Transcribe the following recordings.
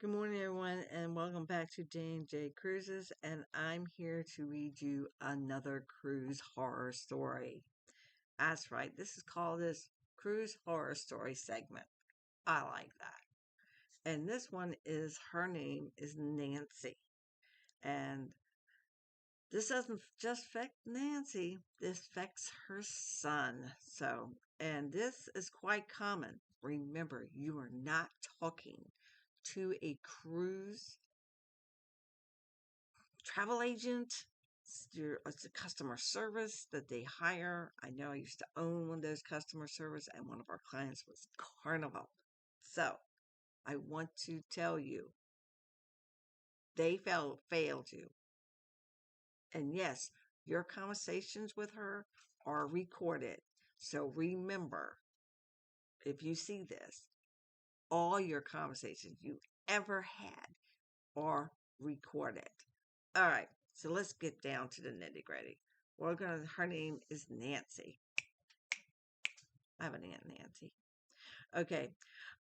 Good morning, everyone, and welcome back to J&J Cruises. And I'm here to read you another cruise horror story. That's right, this is called this Cruise Horror Story segment. I like that. And this one is her name is Nancy. And this doesn't just affect Nancy, this affects her son. And this is quite common. Remember, you are not talking to a cruise travel agent. It's a customer service that they hire. I know I used to own one of those customer service, and one of our clients was Carnival. So I want to tell you, they failed you. And yes, your conversations with her are recorded. So remember, if you see this, all your conversations you ever had are recorded. All right, so let's get down to the nitty gritty. Her name is Nancy. I have an Aunt Nancy. Okay,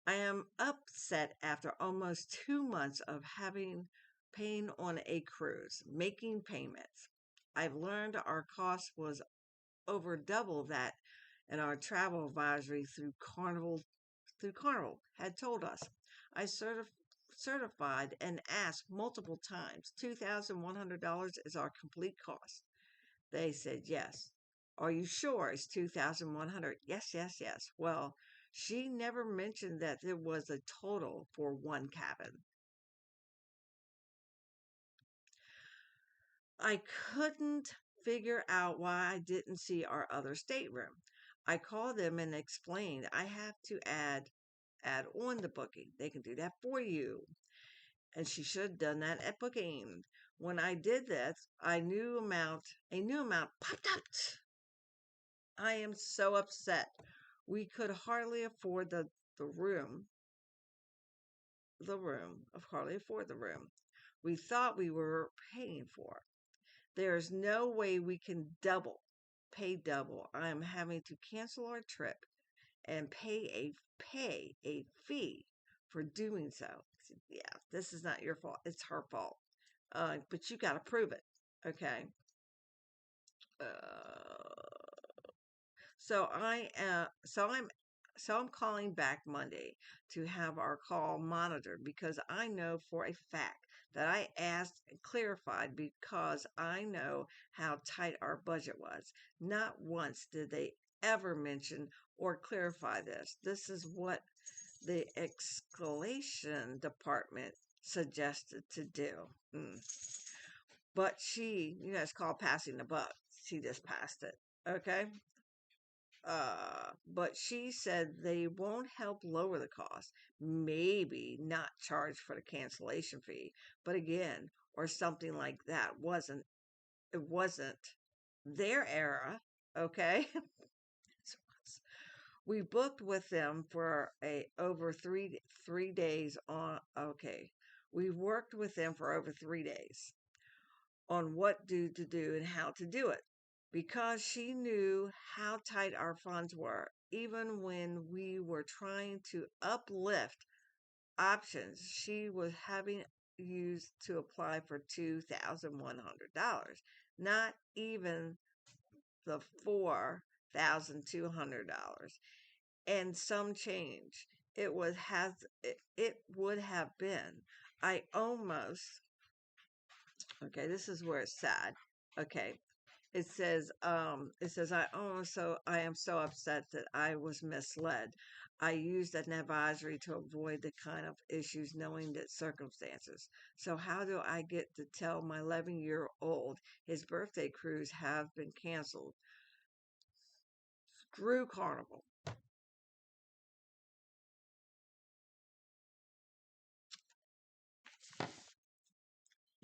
I am upset after almost 2 months of having paying on a cruise, making payments. I've learned our cost was over double that, and our travel advisory through Carnival had told us. I certified and asked multiple times. $2,100 is our complete cost. They said yes. Are you sure it's 2,100? Yes, yes, yes. Well, she never mentioned that there was a total for one cabin. I couldn't figure out why I didn't see our other stateroom. I called them and explained I have to add on the booking. They can do that for you. And she should have done that at booking. When I did that, a new amount popped up. I am so upset. We could hardly afford the room. Hardly afford the room we thought we were paying for. There's no way we can pay double. I am having to cancel our trip and pay a fee for doing so. I said, yeah, this is not your fault. It's her fault. But you got to prove it. Okay. Uh, so I I'm calling back Monday to have our call monitored because I know for a fact that I asked and clarified because I know how tight our budget was. Not once did they ever mention or clarify this. This is what the escalation department suggested to do. Mm. But it's called passing the buck. She just passed it. Okay. But she said they won't help lower the cost. Maybe not charge for the cancellation fee, but again, or something like that. It wasn't their era, okay? We booked with them for a over three days on. Okay, we worked with them for over 3 days on what to do and how to do it because she knew how tight our funds were. Even when we were trying to uplift options, she was having used to apply for $2,100, not even the $4,200 and some change. It would have been. I almost Okay, this is where it's sad. Okay, I am so upset that I was misled. I used an advisory to avoid the kind of issues knowing the circumstances. So how do I get to tell my 11-year-old his birthday cruise have been canceled? Screw Carnival.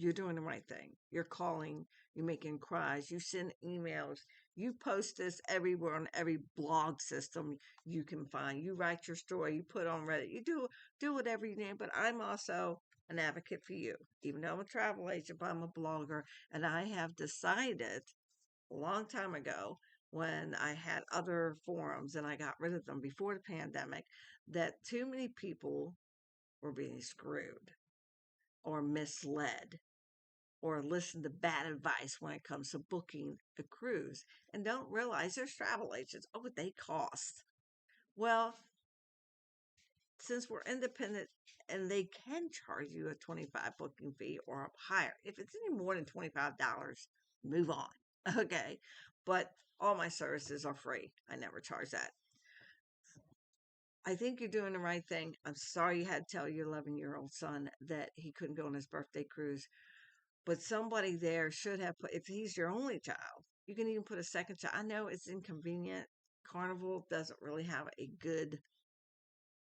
You're doing the right thing. You're calling, you're making cries, you send emails, you post this everywhere on every blog system you can find. You write your story, you put on Reddit, you do whatever you need. But I'm also an advocate for you. Even though I'm a travel agent, but I'm a blogger, and I have decided a long time ago when I had other forums and I got rid of them before the pandemic that too many people were being screwed. or misled or listen to bad advice when it comes to booking a cruise and don't realize there's travel agents. Oh, they cost. Well, since we're independent and they can charge you a 25 booking fee or up higher, if it's any more than $25, move on. Okay. But all my services are free. I never charge that. I think you're doing the right thing. I'm sorry you had to tell your 11-year-old son that he couldn't go on his birthday cruise, but somebody there should have put, if he's your only child, you can even put a second child. I know it's inconvenient. Carnival doesn't really have a good,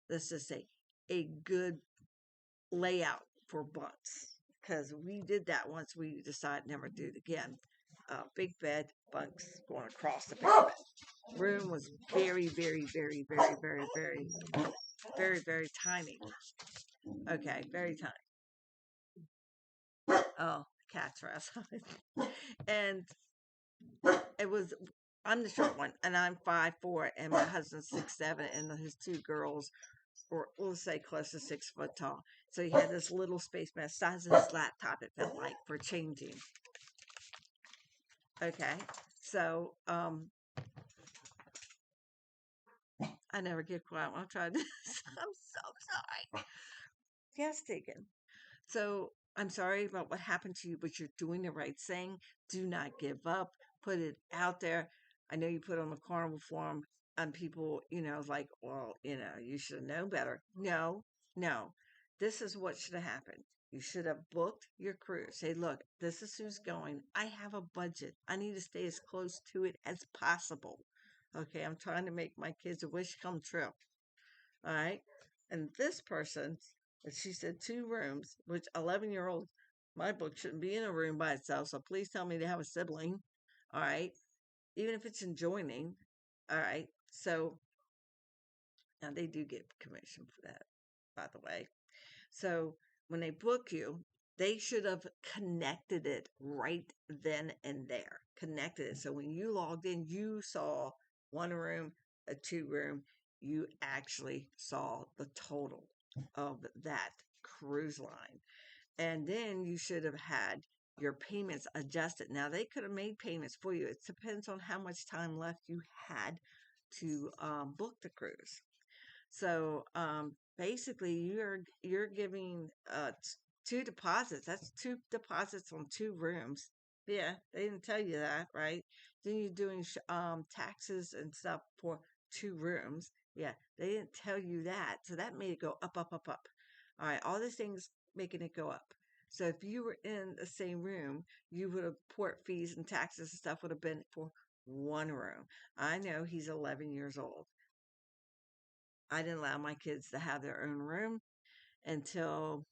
let's just say, a good layout for bunks because we did that once. We decided never to do it again. Big bed, bunks going across the bed. Room was very, very, very, very, very, very, very, very tiny. Okay, very tiny. Oh, cats are outside. And it was, I'm the short one, and I'm 5'4", and my husband's 6'7", and his two girls were, we'll say, close to 6 foot tall. So he had this little space man, size of his laptop, it felt like, for changing. Okay, so I never get quiet when I'm trying to. I'm so sorry. Yes, Tegan. So I'm sorry about what happened to you, but you're doing the right thing. Do not give up. Put it out there. I know you put on the carnival forum and people, like, well, you should know better. No, no. This is what should have happened. You should have booked your cruise. Say, look, this is who's going. I have a budget. I need to stay as close to it as possible. Okay, I'm trying to make my kids a wish come true. All right. And this person, she said 2 rooms, which 11-year-old, my book shouldn't be in a room by itself. So please tell me they have a sibling. All right. Even if it's adjoining. All right. So now they do get commission for that, by the way. So when they book you, they should have connected it right then and there. Connected it. So when you logged in, you saw 1 room, a 2 room. You actually saw the total of that cruise line. And then you should have had your payments adjusted. Now they could have made payments for you. It depends on how much time left you had to book the cruise. So basically, you're giving 2 deposits. That's 2 deposits on 2 rooms. Yeah, they didn't tell you that, right? Then you're doing taxes and stuff for 2 rooms. Yeah, they didn't tell you that, so that made it go up, up, up, up. All right, all these things making it go up. So if you were in the same room, you would have port fees and taxes and stuff would have been for 1 room. I know he's 11 years old. I didn't allow my kids to have their own room until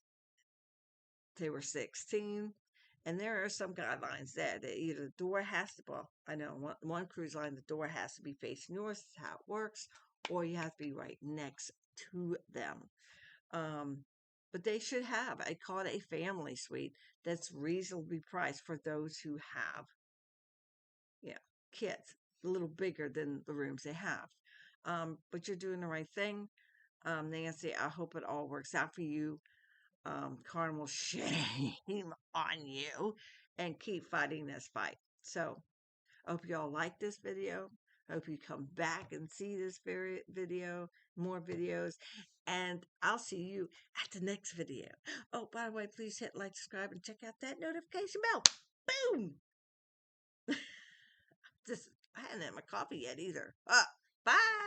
they were 16. And there are some guidelines that either the door has to, well, I know one cruise line, the door has to be facing yours, that's how it works, or you have to be right next to them. But they should have, I call it a family suite that's reasonably priced for those who have, kids, a little bigger than the rooms they have. But you're doing the right thing. Nancy, I hope it all works out for you. Carnival, shame on you, and keep fighting this fight. So, I hope you all like this video. I hope you come back and see this video, more videos, and I'll see you at the next video. Oh, by the way, please hit like, subscribe, and check out that notification bell. Boom! I hadn't had my coffee yet either. Bye!